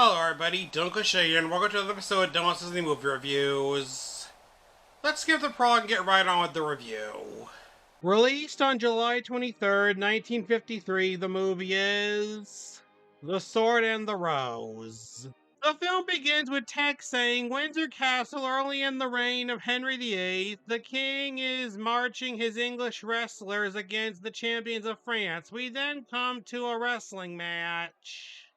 Hello everybody, Dylan Cliche and welcome to another episode of Dylan's Disney Movie Reviews. Let's skip the prologue and get right on with the review. Released on July 23rd, 1953, the movie is The Sword and the Rose. The film begins with text saying, Windsor Castle, early in the reign of Henry VIII, the king is marching his English wrestlers against the champions of France. We then come to a wrestling match.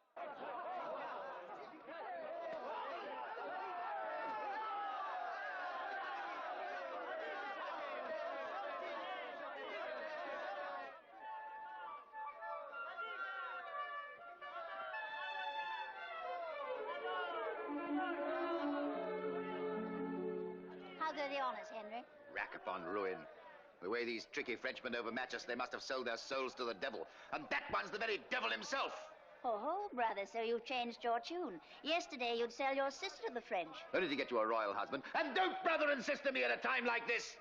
How go the honors, Henry? Rack upon ruin. The way these tricky Frenchmen overmatch us, they must have sold their souls to the devil. And that one's the very devil himself. Oh, brother, so you've changed your tune. Yesterday you'd sell your sister to the French. Only to get you a royal husband. And don't brother and sister me at a time like this.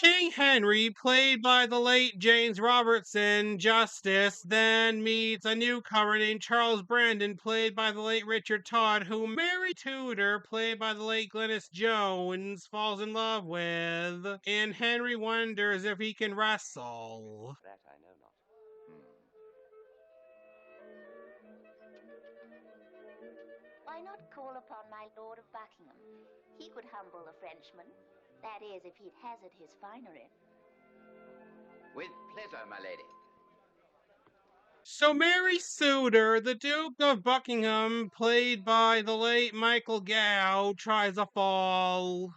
King Henry, played by the late James Robertson, Justice, then meets a newcomer named Charles Brandon, played by the late Richard Todd, who Mary Tudor, played by the late Glynis Jones, falls in love with, and Henry wonders if he can wrestle. That I know not. Why not call upon my Lord of Buckingham? He could humble the Frenchman. That is, if he'd hazard his finery. With pleasure, my lady. So Mary Tudor, the Duke of Buckingham, played by the late Michael Gow, tries a fall.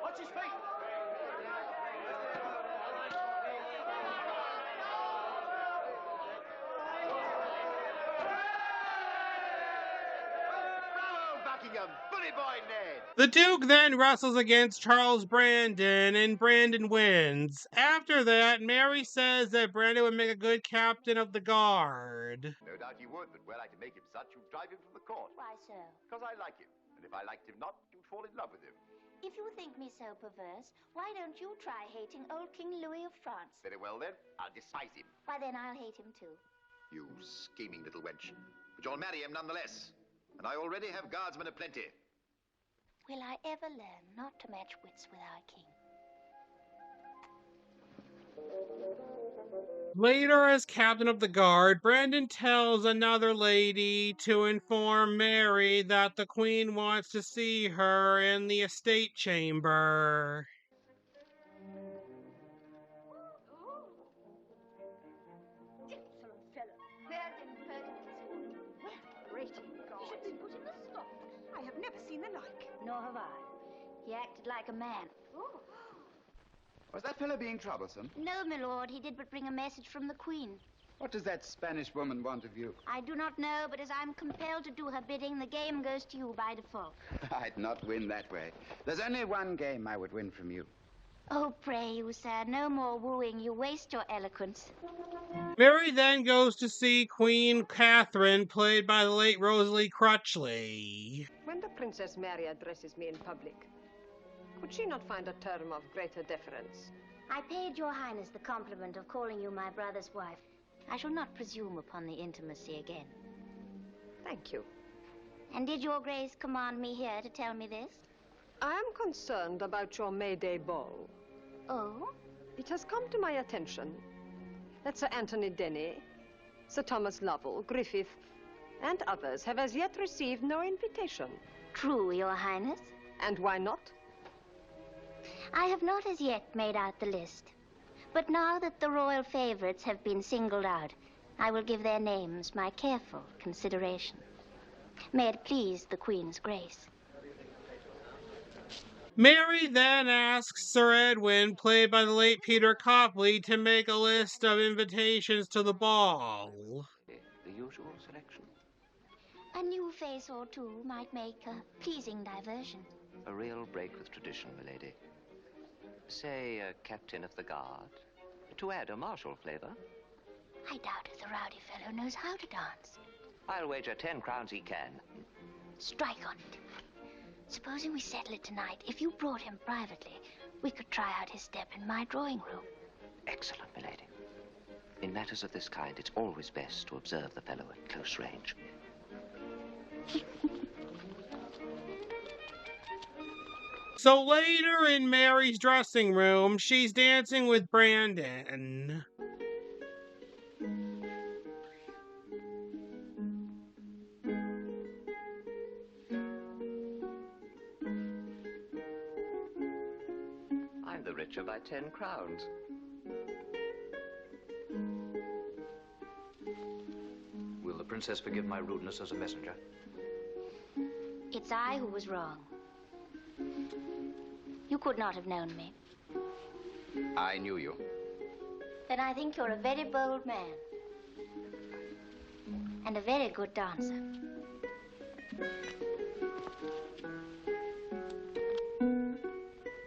Watch his feet. Bravo, Buckingham. Bully boy, Ned. The Duke then wrestles against Charles Brandon, and Brandon wins. After that, Mary says that Brandon would make a good captain of the guard. No doubt you would, but were I to make him such, you'd drive him from the court. Why so? Because I like him. And if I liked him not, you'd fall in love with him. If you think me so perverse, why don't you try hating old King Louis of France? Very well, then. I'll despise him. Why, then I'll hate him too. You scheming little wench. But you'll marry him nonetheless. And I already have guardsmen aplenty. Will I ever learn not to match wits with our king? Later, as captain of the guard, Brandon tells another lady to inform Mary that the Queen wants to see her in the estate chamber. Excellent fellow. Where great God. He should be put in the stock. I have never seen the like. Nor have I. He acted like a man. Oh. Was that fellow being troublesome? No, my lord, he did but bring a message from the Queen. What does that Spanish woman want of you? I do not know, but as I'm compelled to do her bidding, the game goes to you by default. I'd not win that way. There's only one game I would win from you. Oh, pray you, sir, no more wooing. You waste your eloquence. Mary then goes to see Queen Catherine, played by the late Rosalie Crutchley. When the Princess Mary addresses me in public, could she not find a term of greater deference? I paid your highness the compliment of calling you my brother's wife. I shall not presume upon the intimacy again. Thank you. And did your grace command me here to tell me this? I am concerned about your May Day ball. Oh? It has come to my attention that Sir Anthony Denny, Sir Thomas Lovell, Griffith, and others have as yet received no invitation. True, your highness. And why not? I have not as yet made out the list. But now that the royal favorites have been singled out, I will give their names my careful consideration. May it please the Queen's grace. Mary then asks Sir Edwin, played by the late Peter Copley, to make a list of invitations to the ball. The usual selection. A new face or two might make a pleasing diversion. A real break with tradition, milady. Say a captain of the guard, to add a martial flavor. I doubt if the rowdy fellow knows how to dance. I'll wager 10 crowns he can. Strike on it. Supposing we settle it tonight, if you brought him privately, we could try out his step in my drawing room. Excellent, milady. In matters of this kind, it's always best to observe the fellow at close range. So later in Mary's dressing room, she's dancing with Brandon. I'm the richer by 10 crowns. Will the princess forgive my rudeness as a messenger? It's I who was wrong. You could not have known me. I knew you. Then I think you're a very bold man. And a very good dancer.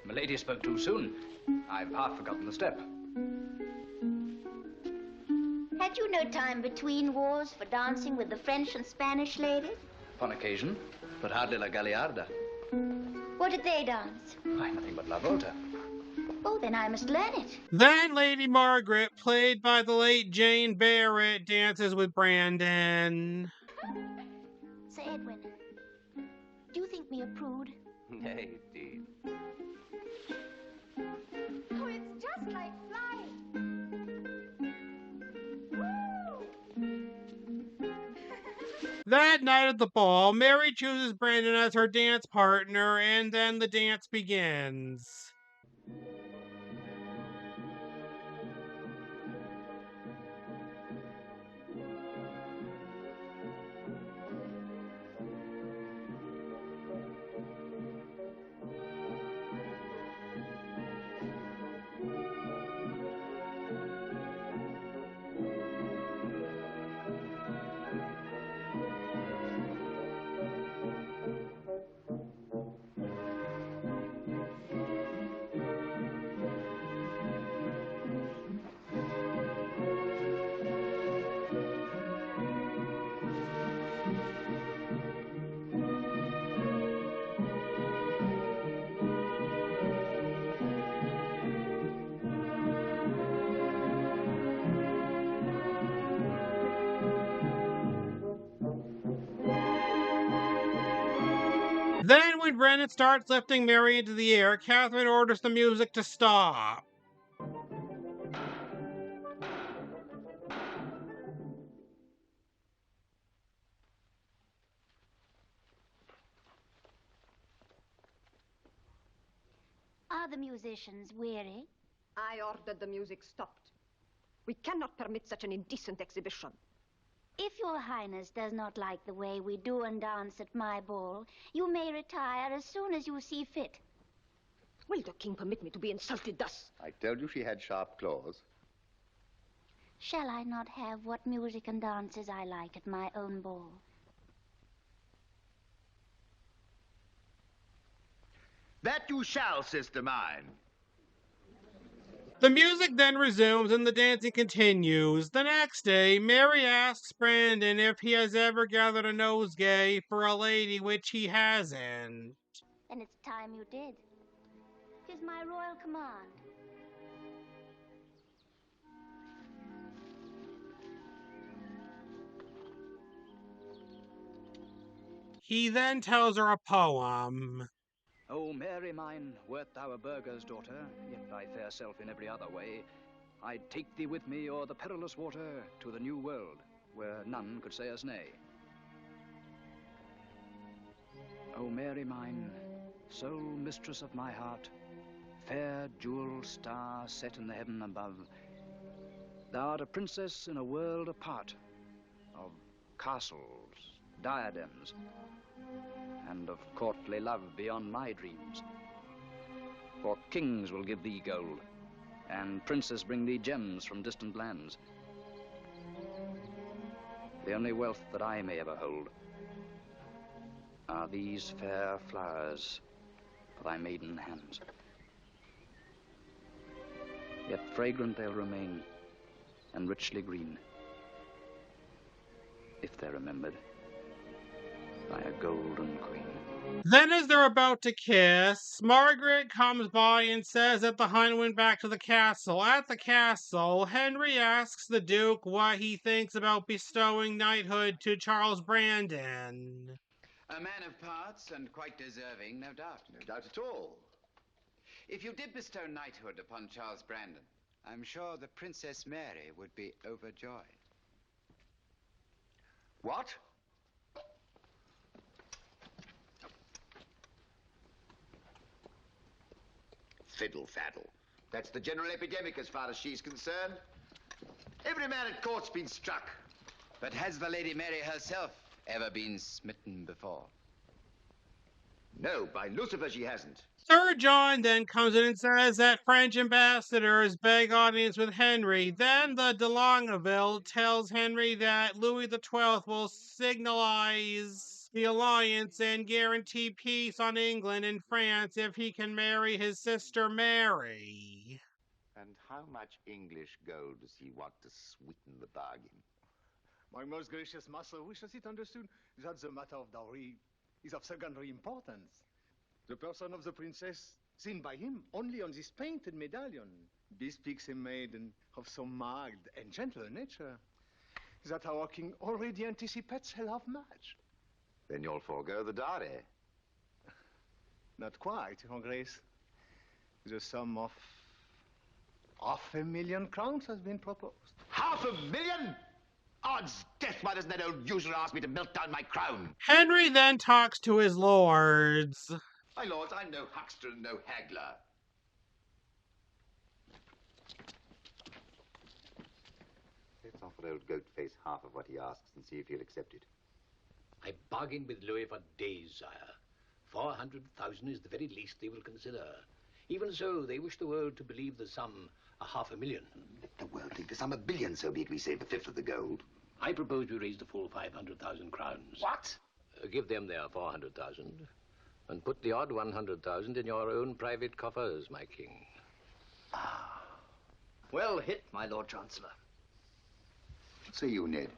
Milady spoke too soon. I've half forgotten the step. Had you no time between wars for dancing with the French and Spanish ladies? Upon occasion, but hardly La Galliarda. What did they dance? Why, nothing but La Volta. Oh, then I must learn it. Then Lady Margaret, played by the late Jane Barrett, dances with Brandon. Sir Edwin, do you think me a prude? Nay, indeed. Oh, it's just like flying. That night at the ball, Mary chooses Brandon as her dance partner, and then the dance begins. Then, when Brandon starts lifting Mary into the air, Catherine orders the music to stop. Are the musicians weary? I ordered the music stopped. We cannot permit such an indecent exhibition. If your highness does not like the way we do and dance at my ball, you may retire as soon as you see fit. Will the king permit me to be insulted thus? I told you she had sharp claws. Shall I not have what music and dances I like at my own ball? That you shall, sister mine. The music then resumes and the dancing continues. The next day, Mary asks Brandon if he has ever gathered a nosegay for a lady, which he hasn't. And it's time you did. 'Tis my royal command. He then tells her a poem. O Mary mine, wert thou a burgher's daughter, yet thy fair self in every other way, I'd take thee with me o'er the perilous water to the new world, where none could say us nay. O Mary mine, sole mistress of my heart, fair jewel star set in the heaven above, thou art a princess in a world apart, of castles, diadems, and of courtly love beyond my dreams. For kings will give thee gold, and princes bring thee gems from distant lands. The only wealth that I may ever hold are these fair flowers for thy maiden hands. Yet fragrant they'll remain, and richly green, if they're remembered by a golden queen. Then, as they're about to kiss, Margaret comes by and says that the hunt went back to the castle. At the castle, Henry asks the Duke what he thinks about bestowing knighthood to Charles Brandon. A man of parts and quite deserving, no doubt. No doubt at all. If you did bestow knighthood upon Charles Brandon, I'm sure the Princess Mary would be overjoyed. What? Fiddle faddle. That's the general epidemic as far as she's concerned. Every man at court's been struck. But has the Lady Mary herself ever been smitten before? No, by Lucifer she hasn't. Sir John then comes in and says that French ambassadors beg audience with Henry. Then the de Longueville tells Henry that Louis XII will signalize the alliance and guarantee peace on England and France if he can marry his sister Mary. And how much English gold does he want to sweeten the bargain? My most gracious master wishes it understood that the matter of dowry is of secondary importance. The person of the princess, seen by him only on this painted medallion, bespeaks a maiden of so mild and gentle a nature that our king already anticipates her love match. Then you'll forego the dowry. Not quite, Your Grace. The sum of £500,000 crowns has been proposed. $500,000? Odds death, why doesn't that old usurer ask me to melt down my crown? Henry then talks to his lords. My lords, I'm no huckster and no haggler. Let's offer old Goatface half of what he asks and see if he'll accept it. I bargained with Louis for days, sire. 400,000 is the very least they will consider. Even so, they wish the world to believe the sum a $500,000. Let the world think the sum a billion, so be it we save a fifth of the gold. I propose we raise the full 500,000 crowns. What? Give them their 400,000 and put the odd 100,000 in your own private coffers, my king. Well hit, my Lord Chancellor. What say you, Ned?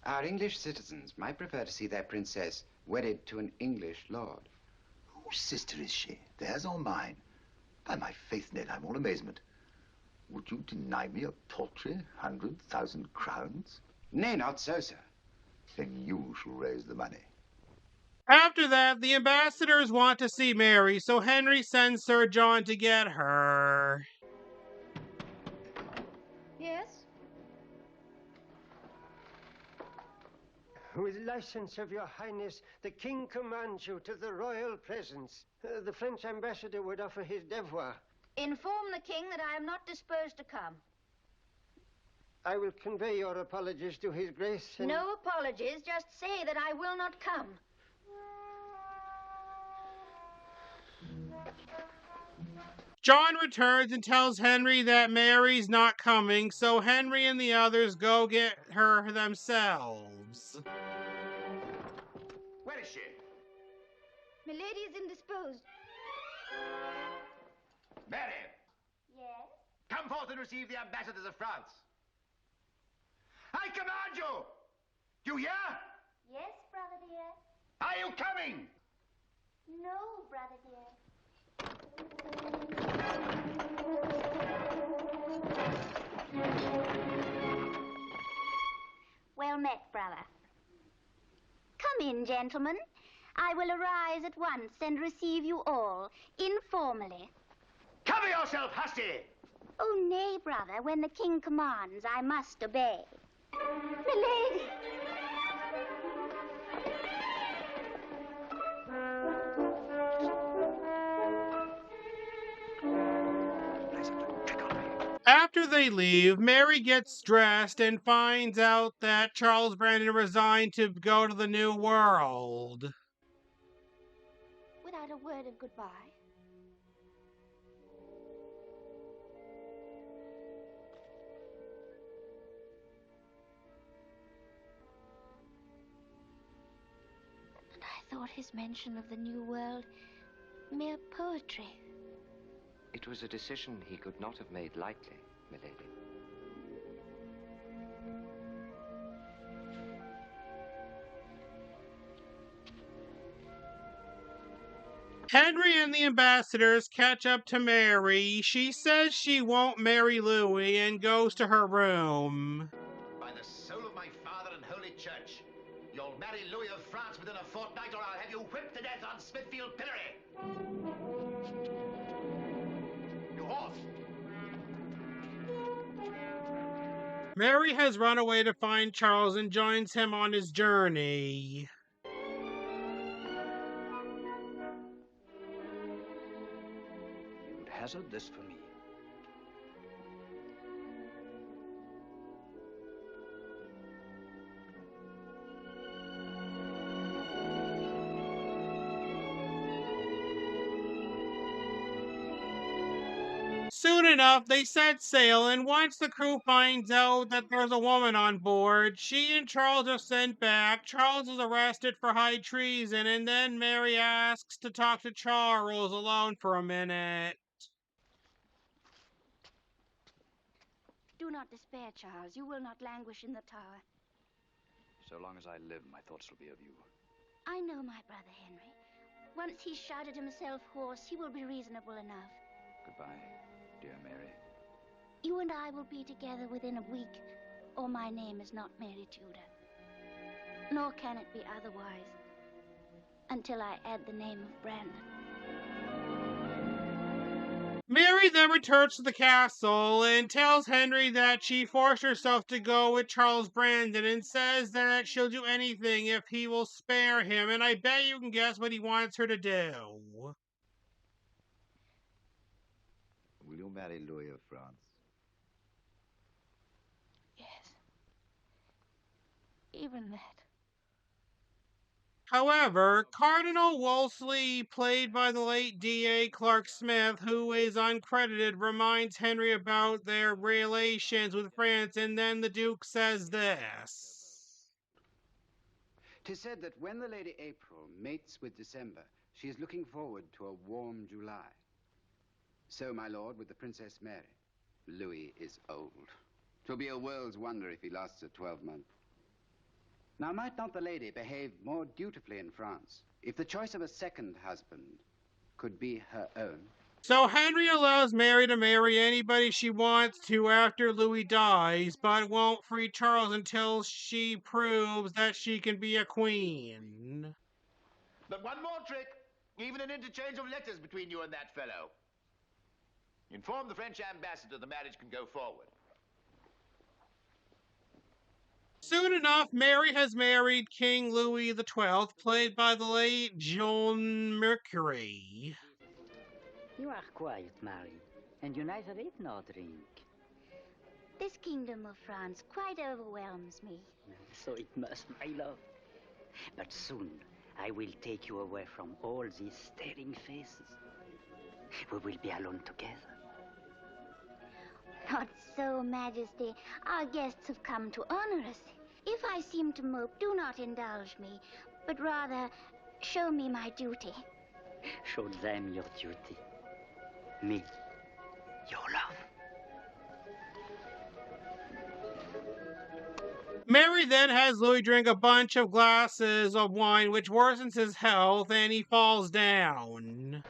Our English citizens might prefer to see their princess wedded to an English lord. Whose sister is she? Theirs or mine? By my faith, Ned, I'm all amazement. Would you deny me a paltry 100,000 crowns? Nay, not so, sir. Then you shall raise the money. After that, the ambassadors want to see Mary, so Henry sends Sir John to get her. Yes? With license of your highness, the king commands you to the royal presence. The French ambassador would offer his devoir. Inform the king that I am not disposed to come. I will convey your apologies to his grace and... No apologies, just say that I will not come. John returns and tells Henry that Mary's not coming, so Henry and the others go get her themselves. Where is she? Milady is indisposed. Mary! Yes? Come forth and receive the ambassadors of France. I command you! You hear? Yes, brother dear. Are you coming? No, brother dear. Well met, brother. Come in, gentlemen. I will arise at once and receive you all, informally. Cover yourself, Husty! Oh, nay, brother. When the king commands, I must obey. Milady! After they leave, Mary gets dressed and finds out that Charles Brandon resigned to go to the New World. Without a word of goodbye. And I thought his mention of the New World mere poetry. It was a decision he could not have made lightly, milady. Henry and the ambassadors catch up to Mary. She says she won't marry Louis and goes to her room. By the soul of my father and holy church, you'll marry Louis of France within a fortnight, or I'll have you whipped to death on Smithfield Pillory. You horse! Mary has run away to find Charles and joins him on his journey. You would hazard this for me. Soon enough, they set sail, and once the crew finds out that there's a woman on board, she and Charles are sent back. Charles is arrested for high treason, and then Mary asks to talk to Charles alone for a minute. Do not despair, Charles. You will not languish in the tower. So long as I live, my thoughts will be of you. I know my brother Henry. Once he's shouted himself hoarse, he will be reasonable enough. Goodbye, dear Mary. You and I will be together within a week, or my name is not Mary Tudor. Nor can it be otherwise, until I add the name of Brandon. Mary then returns to the castle and tells Henry that she forced herself to go with Charles Brandon and says that she'll do anything if he will spare him, and I bet you can guess what he wants her to do. Will you marry Louis of France? Yes. Even that. However, Cardinal Wolsey, played by the late D.A. Clark Smith, who is uncredited, reminds Henry about their relations with France, and then the Duke says this. 'Tis said that when the Lady April mates with December, she is looking forward to a warm July. So, my lord, with the Princess Mary. Louis is old. 'Twill be a world's wonder if he lasts a 12-month. Now, might not the lady behave more dutifully in France if the choice of a second husband could be her own? So Henry allows Mary to marry anybody she wants to after Louis dies, but won't free Charles until she proves that she can be a queen. But one more trick. Even an interchange of letters between you and that fellow. Inform the French ambassador the marriage can go forward. Soon enough, Mary has married King Louis XII, played by the late Joan Mercury. You are quiet, Mary, and you neither eat nor drink. This kingdom of France quite overwhelms me. So it must, my love. But soon I will take you away from all these staring faces. We will be alone together. Not so, Majesty. Our guests have come to honor us. If I seem to mope, do not indulge me, but rather show me my duty. Show them your duty. Me, your love. Mary then has Louis drink a bunch of glasses of wine, which worsens his health, and he falls down.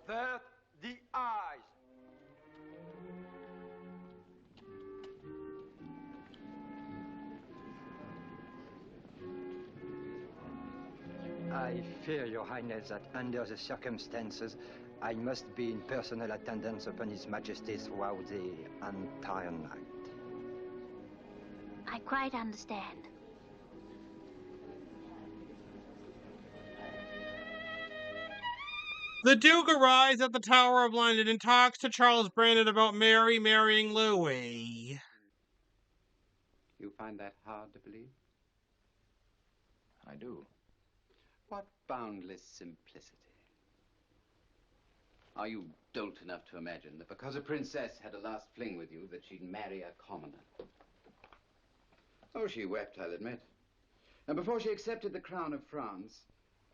Avert the eyes. I fear, Your Highness, that under the circumstances, I must be in personal attendance upon His Majesty throughout the entire night. I quite understand. The Duke arrives at the Tower of London and talks to Charles Brandon about Mary marrying Louis. You find that hard to believe? I do. What boundless simplicity. Are you dolt enough to imagine that because a princess had a last fling with you, that she'd marry a commoner? Oh, she wept, I'll admit. And before she accepted the crown of France,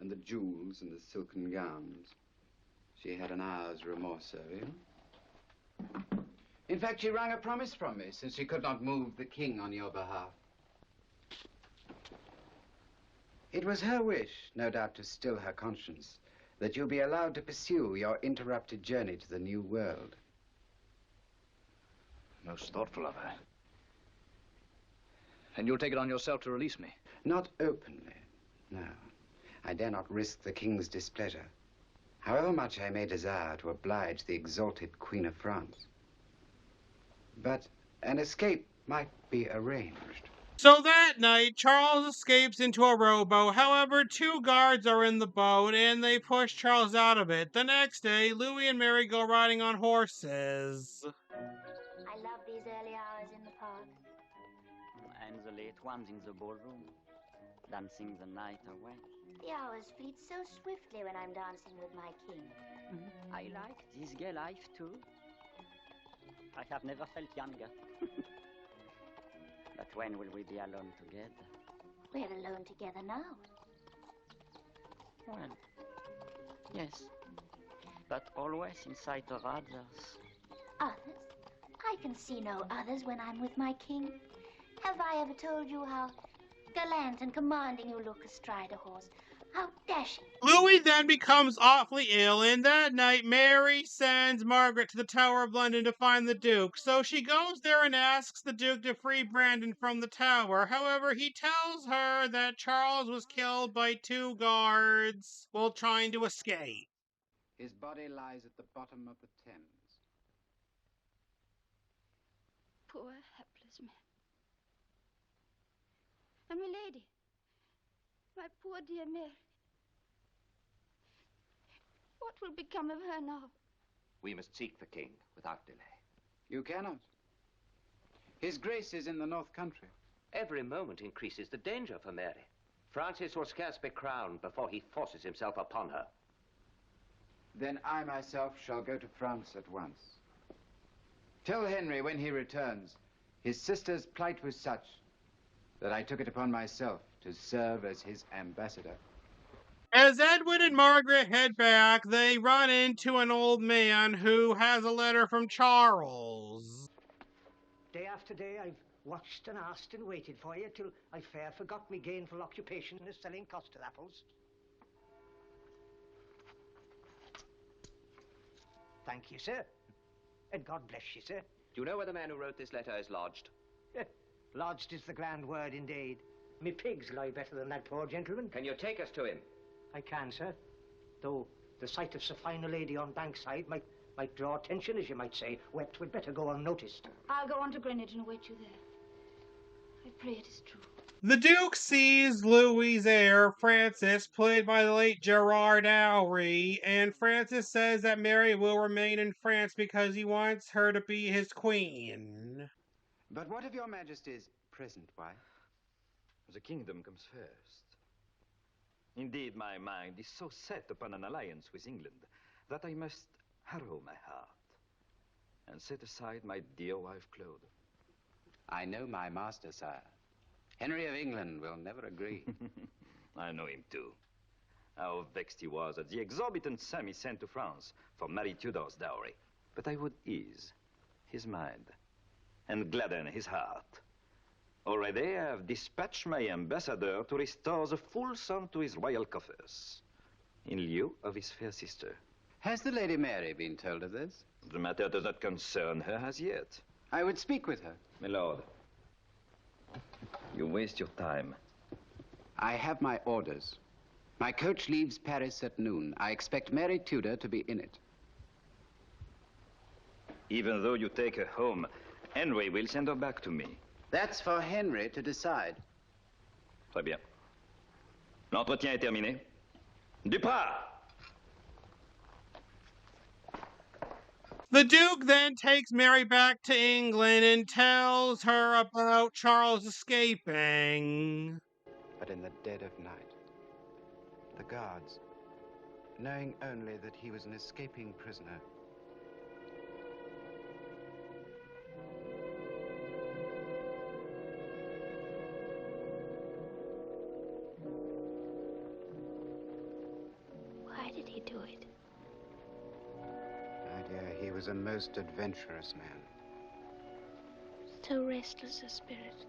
and the jewels and the silken gowns, she had an hour's remorse over you. In fact, she wrung a promise from me, since she could not move the king on your behalf. It was her wish, no doubt to still her conscience, that you be allowed to pursue your interrupted journey to the New World. Most thoughtful of her. And you'll take it on yourself to release me? Not openly, no. I dare not risk the king's displeasure, however much I may desire to oblige the exalted Queen of France. But an escape might be arranged. So that night, Charles escapes into a rowboat. However, 2 guards are in the boat, and they push Charles out of it. The next day, Louis and Mary go riding on horses. I love these early hours in the park. And the late ones in the ballroom, dancing the night away. The hours fleet so swiftly when I'm dancing with my king. I like this gay life too. I have never felt younger. But when will we be alone together? We're alone together now. Well, yes. But always in sight of others. Others? I can see no others when I'm with my king. Have I ever told you how gallant and commanding you look astride a horse? How dashing. Louis then becomes awfully ill, and that night Mary sends Margaret to the Tower of London to find the Duke. So she goes there and asks the Duke to free Brandon from the tower. However, he tells her that Charles was killed by 2 guards while trying to escape. His body lies at the bottom of the Thames. Poor hapless man. And my lady, my poor dear Mary. What will become of her now? We must seek the king without delay. You cannot. His grace is in the North Country. Every moment increases the danger for Mary. Francis will scarce be crowned before he forces himself upon her. Then I myself shall go to France at once. Tell Henry when he returns, his sister's plight was such that I took it upon myself to serve as his ambassador. As Edward and Margaret head back, they run into an old man who has a letter from Charles. Day after day, I've watched and asked and waited for you till I fair forgot me gainful occupation as selling custard apples. Thank you, sir. And God bless you, sir. Do you know where the man who wrote this letter is lodged? Lodged is the grand word indeed. Me pigs lie better than that poor gentleman. Can you take us to him? I can, sir. Though the sight of so fine a lady on Bankside might draw attention, as you might say. Wept would better go unnoticed. I'll go on to Greenwich and await you there. I pray it is true. The Duke sees Louis's heir, Francis, played by the late Gerard Dowry, and Francis says that Mary will remain in France because he wants her to be his queen. But what of your Majesty's present wife? The kingdom comes first. Indeed, my mind is so set upon an alliance with England that I must harrow my heart and set aside my dear wife, Claude. I know my master, sire. Henry of England will never agree. I know him too. How vexed he was at the exorbitant sum he sent to France for Marie Tudor's dowry. But I would ease his mind and gladden his heart. Already I have dispatched my ambassador to restore the full sum to his royal coffers, in lieu of his fair sister. Has the Lady Mary been told of this? The matter does not concern her as yet. I would speak with her. My lord, you waste your time. I have my orders. My coach leaves Paris at noon. I expect Mary Tudor to be in it. Even though you take her home, Henry will send her back to me. That's for Henry to decide. Très bien. L'entretien est terminé. Duprat! The Duke then takes Mary back to England and tells her about Charles escaping. But in the dead of night, the guards, knowing only that he was an escaping prisoner, was a most adventurous man. So restless a spirit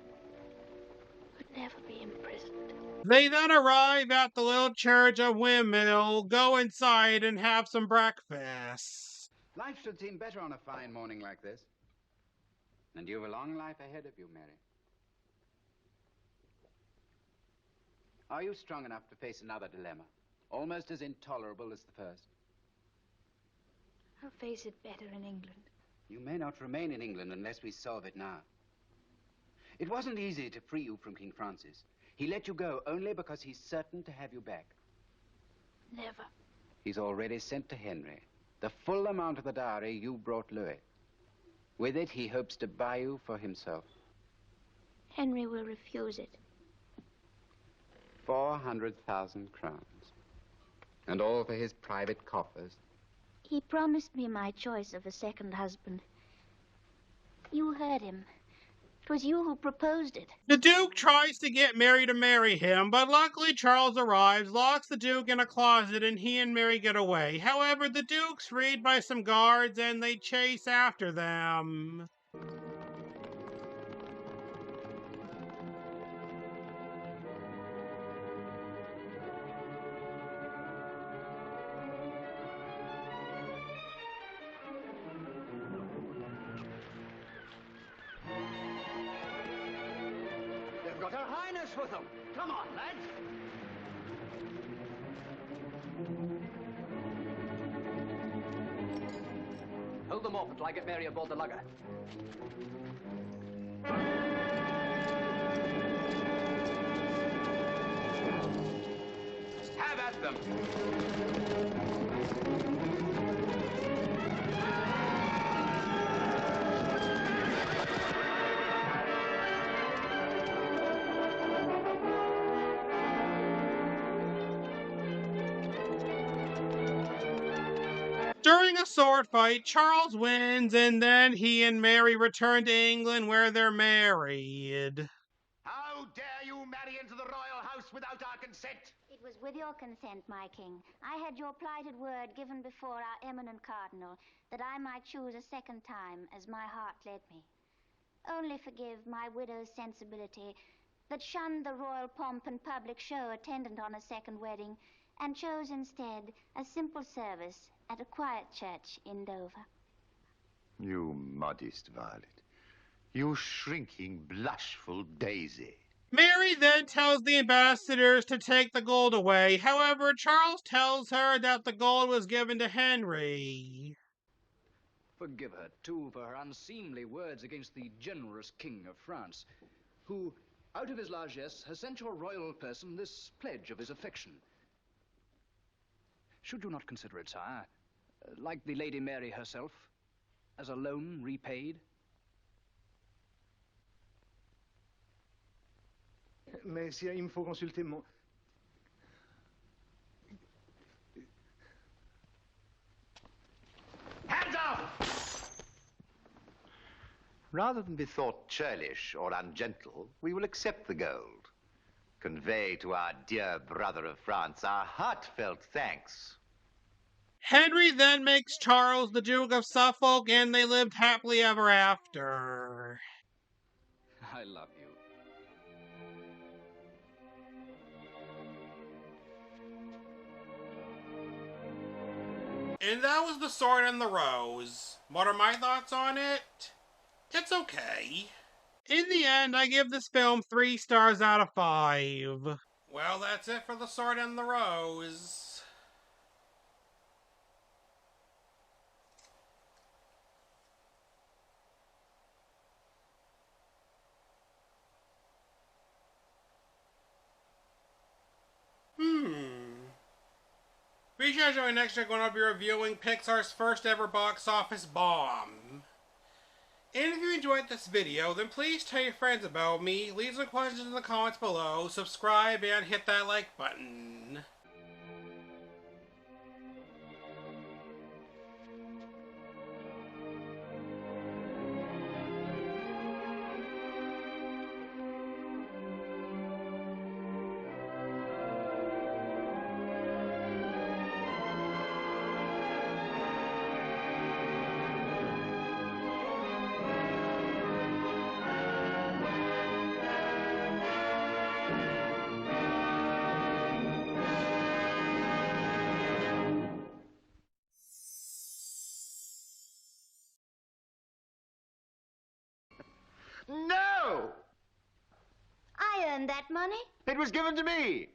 could never be imprisoned. They then arrive at the little church of Windmill, go inside and have some breakfast. Life should seem better on a fine morning like this. And you've a long life ahead of you, Mary. Are you strong enough to face another dilemma, almost as intolerable as the first? I'll face it better in England. You may not remain in England unless we solve it now. It wasn't easy to free you from King Francis. He let you go only because he's certain to have you back. Never. He's already sent to Henry the full amount of the dowry you brought Louis. With it, he hopes to buy you for himself. Henry will refuse it. 400,000 crowns. And all for his private coffers. He promised me my choice of a second husband. You heard him. It was you who proposed it. The Duke tries to get Mary to marry him, but luckily Charles arrives, locks the Duke in a closet, and he and Mary get away. However, the Duke's freed by some guards, and they chase after them. They've got Her Highness with them. Come on, lads. Hold them off until I get Mary aboard the lugger. Have at them! During a sword fight, Charles wins, and then he and Mary return to England where they're married. How dare you marry into the royal house without our consent? It was with your consent, my king. I had your plighted word given before our eminent cardinal that I might choose a second time as my heart led me. Only forgive my widow's sensibility that shunned the royal pomp and public show attendant on a second wedding and chose instead a simple service at a quiet church in Dover. You modest Violet. You shrinking, blushful daisy. Mary then tells the ambassadors to take the gold away. However, Charles tells her that the gold was given to Henry. Forgive her, too, for her unseemly words against the generous King of France, who, out of his largesse, has sent your royal person this pledge of his affection. Should you not consider it, sire, like the Lady Mary herself, as a loan repaid? Messieurs, il me faut consulter mon... Hands off! Rather than be thought churlish or ungentle, we will accept the gold. Convey to our dear brother of France our heartfelt thanks. Henry then makes Charles the Duke of Suffolk, and they lived happily ever after. I love you. And that was The Sword and the Rose. What are my thoughts on it? It's okay. In the end, I give this film 3 stars out of 5. Well, that's it for The Sword and the Rose. Be sure to join next week when I'll be reviewing Pixar's first ever box office bomb. And if you enjoyed this video, then please tell your friends about me, leave some questions in the comments below, subscribe, and hit that like button. earned that money? It was given to me.